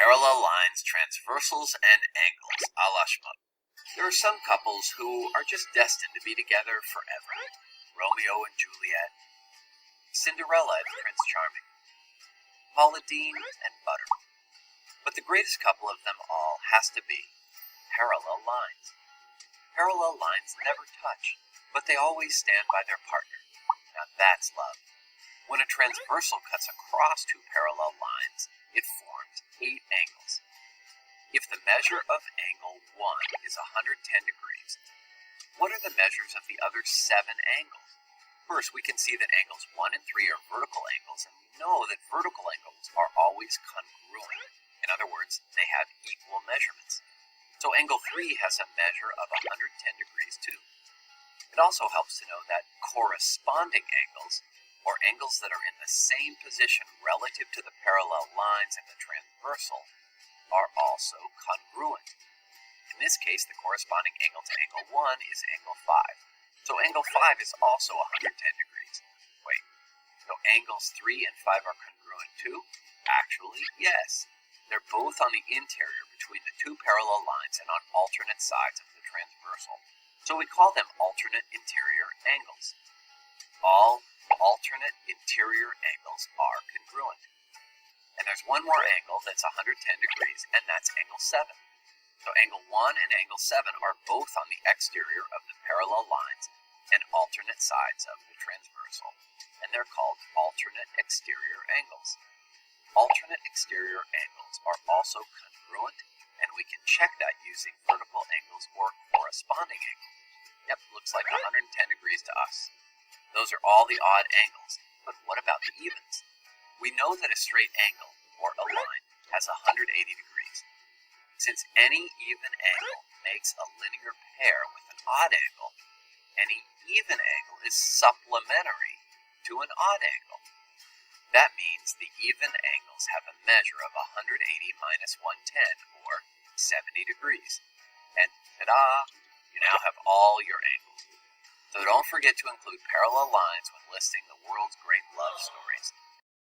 Parallel lines, transversals, and angles, a la Schmuck. There are some couples who are just destined to be together forever. Romeo and Juliet, Cinderella and Prince Charming, Paula Deen and Butter. But the greatest couple of them all has to be parallel lines. Parallel lines never touch, but they always stand by their partner. Now that's love. When a transversal cuts across two parallel lines, it forms 8 angles. If the measure of angle 1 is 110 degrees, what are the measures of the other 7 angles? First, we can see that angles 1 and 3 are vertical angles, and we know that vertical angles are always congruent. In other words, they have equal measurements. So angle 3 has a measure of 110 degrees too. It also helps to know that corresponding angles, or angles that are in the same position relative to the parallel lines in the transversal, are also congruent. In this case, the corresponding angle to angle 1 is angle 5. So angle 5 is also 110 degrees. Wait, so angles 3 and 5 are congruent too? Actually, yes. They're both on the interior between the two parallel lines and on alternate sides of the transversal. So we call them alternate interior angles. All alternate interior angles are congruent. And there's one more angle that's 110 degrees, and that's angle 7. So angle 1 and angle 7 are both on the exterior of the parallel lines and alternate sides of the transversal, and they're called alternate exterior angles. Alternate exterior angles are also congruent, and we can check that using vertical angles or corresponding angles. Yep, looks like 110 degrees to us. Those are all the odd angles, but what about the evens? We know that a straight angle, or a line, has 180 degrees. Since any even angle makes a linear pair with an odd angle, any even angle is supplementary to an odd angle. That means the even angles have a measure of 180 minus 110, or 70 degrees. And ta-da! You now have all your angles. So don't forget to include parallel lines when listing the world's great love stories.